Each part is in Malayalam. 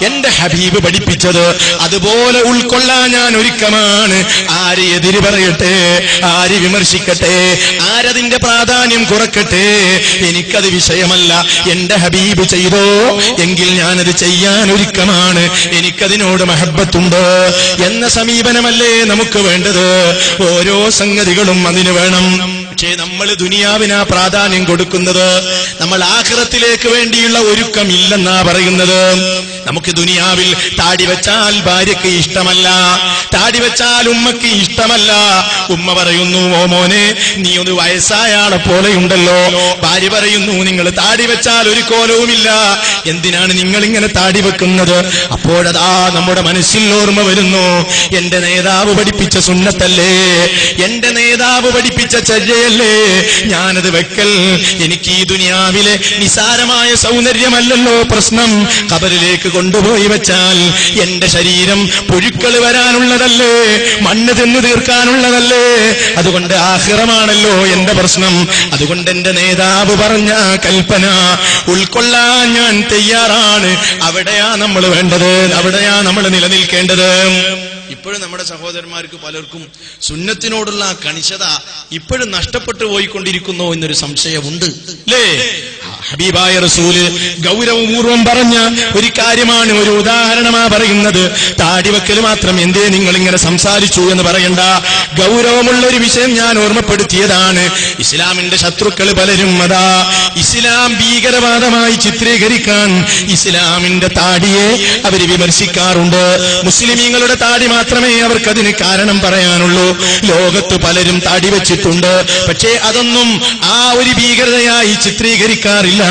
എന്റെ ഹബീബ് പഠിപ്പിച്ചത് അതുപോലെ ഉൾക്കൊള്ളാൻ ഞാൻ ഒരുക്കമാണ്. ആര് എതിര് പറയട്ടെ, ആര് വിമർശിക്കട്ടെ, ആരതിന്റെ പ്രാധാന്യം കുറക്കട്ടെ, എനിക്കത് വിഷയമല്ല. എന്റെ ഹബീബ് ചെയ്തോ എങ്കിൽ ഞാനത് ചെയ്യാൻ ഒരുക്കമാണ്, എനിക്കതിനോട് മഹബ്ബത്തുണ്ട് എന്ന സമീപനമല്ലേ നമുക്ക് വേണ്ടത്. ഓരോ സംഗതികളും അതിന് വേണം. പക്ഷേ നമ്മൾ ദുനിയാവിനാ പ്രാധാന്യം കൊടുക്കുന്നത്, നമ്മൾ ആഖിറത്തിലേക്ക് വേണ്ടിയുള്ള ഒരുക്കമില്ലെന്നാ പറയുന്നത്. നമുക്ക് ദുനിയാവിൽ താടി വെച്ചാൽ ഭാര്യയ്ക്ക് ഇഷ്ടമല്ല, താടി വെച്ചാൽ ഉമ്മക്ക് ഇഷ്ടമല്ല. ഉമ്മ പറയുന്നു, ഓ മോനെ നീ ഒന്ന് വയസ്സായ ആളെ പോലെയുണ്ടല്ലോ. ഭാര്യ പറയുന്നു, നിങ്ങൾ താടി വെച്ചാൽ ഒരു കോലവുമില്ല, എന്തിനാണ് നിങ്ങൾ ഇങ്ങനെ താടി വെക്കുന്നത്? അപ്പോഴതാ നമ്മുടെ മനസ്സിൽ ഓർമ്മ വരുന്നു, എന്റെ നേതാവ് പഠിപ്പിച്ച സുന്നത്തല്ലേ, എന്റെ നേതാവ് പഠിപ്പിച്ച ചര്യയല്ലേ ഞാനത് വെക്കൽ. എനിക്ക് ഈ ദുനിയാവിലെ നിസാരമായ സൗന്ദര്യമല്ലല്ലോ പ്രശ്നം, ഖബറിലേക്ക് കൊണ്ടുപോയി വെച്ചാൽ എന്റെ ശരീരം പുഴുക്കൾ വരാനുള്ളതല്ലേ, മണ്ണ് തിന്നു തീർക്കാനുള്ളതല്ലേ. അതുകൊണ്ട് ആഖിറമാണല്ലോ എന്റെ പ്രശ്നം. അതുകൊണ്ട് എന്റെ നേതാവ് പറഞ്ഞ കൽപ്പന ഉൾക്കൊള്ളാൻ ഞാൻ തയ്യാറാണ്. അവിടെയാ നമ്മൾ വേണ്ടത്, അവിടെയാ നമ്മൾ നിലനിൽക്കേണ്ടത്. ഇപ്പോഴും നമ്മുടെ സഹോദരന്മാർക്ക് പലർക്കും സുന്നത്തിനോടുള്ള കണിശത ഇപ്പോഴും നഷ്ടപ്പെട്ടു പോയിക്കൊണ്ടിരിക്കുന്നു എന്നൊരു സംശയമുണ്ട് അല്ലേ? ഹബീബായ റസൂല് ഗൗരവപൂർവം പറഞ്ഞ ഒരു കാര്യമാണ്, ഒരു ഉദാഹരണമാ പറയുന്നത്. താടിവെക്കൽ മാത്രം എന്തേ നിങ്ങൾ ഇങ്ങനെ സംസാരിച്ചു എന്ന് പറയണ്ട, ഗൗരവമുള്ള ഒരു വിഷയം ഞാൻ ഓർമ്മപ്പെടുത്തിയതാണ്. ഇസ്ലാമിന്റെ ശത്രുക്കൾ പലരും അതാ ഇസ്ലാം ഭീകരവാദമായി ചിത്രീകരിക്കാൻ ഇസ്ലാമിന്റെ താടിയെ അവര് വിമർശിക്കാറുണ്ട്. മുസ്ലിമീങ്ങളുടെ താടി മാത്രമേ അവർക്കതിന് കാരണം പറയാനുള്ളൂ. ലോകത്ത് പലരും താടി വെച്ചിട്ടുണ്ട്, പക്ഷേ അതൊന്നും ആ ഒരു ഭീകരതയായി ചിത്രീകരിക്കാറില്ല.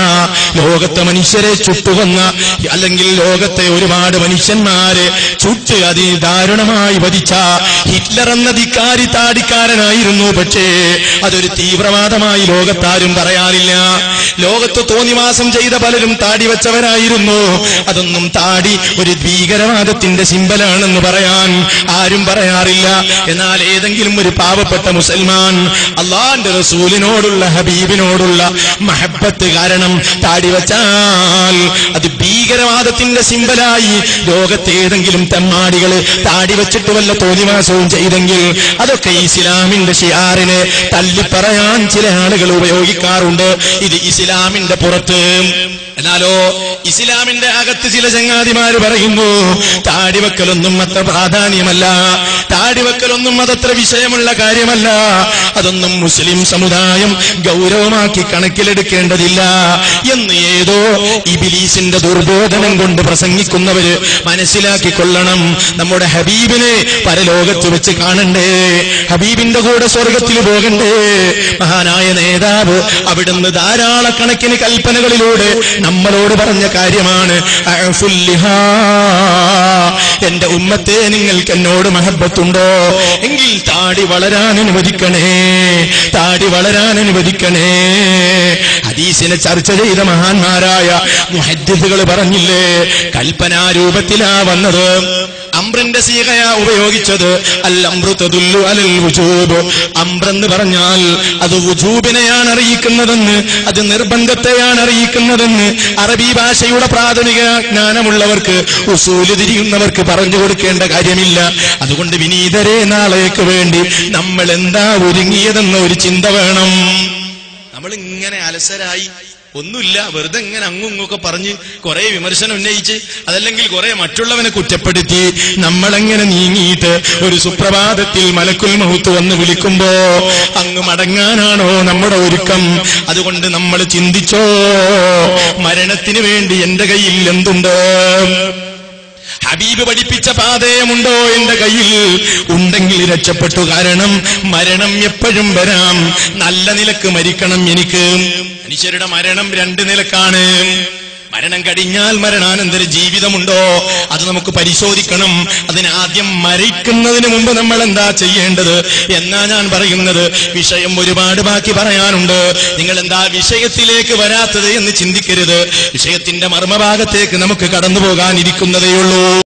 ലോകത്തെ മനുഷ്യരെ ചുട്ടുവന്ന, അല്ലെങ്കിൽ ലോകത്തെ ഒരുപാട് മനുഷ്യന്മാരെ ചുട്ട് അതിദാരുണമായി വധിച്ച ഹിറ്റ്ലർ എന്ന ധിക്കാരി താടിക്കാരനായിരുന്നു. പക്ഷേ അതൊരു തീവ്രവാദമായി ലോകത്താരും പറയാറില്ല. ലോകത്ത് തോന്നിവാസം ചെയ്ത പലരും താടി വെച്ചവരായിരുന്നു. അതൊന്നും താടി ഒരു ഭീകരവാദത്തിന്റെ സിംബലാണെന്ന് പറയാൻ ആരും പറയാറില്ല. എന്നാൽ ഏതെങ്കിലും ഒരു പാവപ്പെട്ട മുസൽമാൻ അള്ളാന്റെ റസൂലിനോടുള്ള ഹബീബിനോടുള്ള മഹബ്ബത്ത് കാരണം താടി വെച്ചാൽ അത് ഭീകരവാദത്തിന്റെ സിംബലായി. ലോകത്തെ ഏതെങ്കിലും തെമ്മാടികള് താടി വെച്ചിട്ട് വല്ല തോന്നിവാസവും ചെയ്തെങ്കിൽ അതൊക്കെ ഇസ്ലാമിന്റെ ശിയാറിനെ തള്ളിപ്പറയാൻ ചില ആളുകൾ ഉപയോഗിക്കാറുണ്ട്. ഇത് ഇസ്ലാമിന്റെ പുറത്ത്. എന്നാലോ ഇസ്ലാമിന്റെ അകത്ത് ചില ചങ്ങാതിമാര് പറയുന്നു, താടിവെക്കലൊന്നും അത്ര പ്രാധാന്യമല്ല, താടിവെക്കലൊന്നും അതത്ര വിഷയമുള്ള കാര്യമല്ല, അതൊന്നും മുസ്ലിം സമുദായം ഗൗരവമാക്കി കണക്കിലെടുക്കേണ്ടതില്ല എന്ന് ഏതോ ഇബ്ലീസിന്റെ ദുർബോധനം കൊണ്ട് പ്രസംഗിക്കുന്നവര് മനസ്സിലാക്കിക്കൊള്ളണം. നമ്മുടെ ഹബീബിനെ പരലോകത്ത് വെച്ച് കാണണ്ടേ, ഹബീബിന്റെ കൂടെ സ്വർഗത്തിൽ പോകണ്ടേ. മഹാനായ നേതാവ് അവിടുന്ന് ധാരാളക്കണക്കിന് കൽപ്പനകളിലൂടെ നമ്മളോട് പറഞ്ഞ കാര്യമാണ്. എന്റെ ഉമ്മത്തെ നിങ്ങൾക്ക് എന്നോട് മഹബ്ബത്തുണ്ടോ എങ്കിൽ താടി വളരാൻ അനുവദിക്കണേ, താടി വളരാൻ അനുവദിക്കണേ. ഹദീസിനെ ചർച്ച ചെയ്ത മഹാന്മാരായ മുഹദ്ദിസുകൾ പറഞ്ഞില്ലേ, കൽപ്പനാരൂപത്തിലാ വന്നത്. അംറിന്റെ സീഗയാ ഉപയോഗിച്ചത്. അൽ അംറു തദുല്ലു അലൽ വുജൂബ്. അംറെന്ന് പറഞ്ഞാൽ അത് വുജൂബിനെയാണ് അറിയിക്കുന്നതെന്ന്, അത് നിർബന്ധത്തെയാണ് അറിയിക്കുന്നതെന്ന് അറബി ഭാഷയുടെ പ്രാഥമിക ജ്ഞാനമുള്ളവർക്ക്, ഉസൂല് തിരിയുന്നവർക്ക് പറഞ്ഞു കൊടുക്കേണ്ട കാര്യമില്ല. അതുകൊണ്ട് വിനീതരെ, നാളേക്ക് വേണ്ടി നമ്മൾ എന്താ ഒരുങ്ങിയതെന്ന ഒരു ചിന്ത വേണം. നമ്മൾ ഇങ്ങനെ അലസരായി ഒന്നുമില്ല, വെറുതെ ഇങ്ങനെ അങ്ങുങ്ങൊക്കെ പറഞ്ഞ് കുറെ വിമർശനം ഉന്നയിച്ച്, അതല്ലെങ്കിൽ കുറെ മറ്റുള്ളവനെ കുറ്റപ്പെടുത്തി നമ്മളെങ്ങനെ നീങ്ങിയിട്ട് ഒരു സുപ്രഭാതത്തിൽ മലക്കുൽ മൗത്ത് വന്ന് വിളിക്കുമ്പോ അങ്ങ് മടങ്ങാനാണോ നമ്മുടെ ഒരുക്കം? അതുകൊണ്ട് നമ്മൾ ചിന്തിച്ചോ, മരണത്തിന് വേണ്ടി എന്റെ കയ്യിൽ എന്തുണ്ട്? ഹബീബ് പഠിപ്പിച്ച പാതയമുണ്ടോ എന്റെ കയ്യിൽ? ഉണ്ടെങ്കിൽ രക്ഷപ്പെട്ടു. കാരണം മരണം എപ്പോഴും വരാം. നല്ല നിലക്ക് മരിക്കണം എനിക്ക്. മനുഷ്യരുടെ മരണം രണ്ട് നിലക്കാണ്. മരണം കഴിഞ്ഞാൽ മരണാനന്തര ജീവിതമുണ്ടോ? അത് നമുക്ക് പരിശോധിക്കണം. അതിനാദ്യം മരിക്കുന്നതിന് മുമ്പ് നമ്മൾ എന്താ ചെയ്യേണ്ടത് എന്നാ ഞാൻ പറയുന്നത്. വിഷയം ഒരുപാട് ബാക്കി പറയാനുണ്ട്. നിങ്ങൾ എന്താ വിഷയത്തിലേക്ക് വരാത്തത് എന്ന് ചിന്തിക്കരുത്. വിഷയത്തിന്റെ മർമ്മഭാഗത്തേക്ക് നമുക്ക് കടന്നു പോകാനിരിക്കുന്നതേയുള്ളൂ.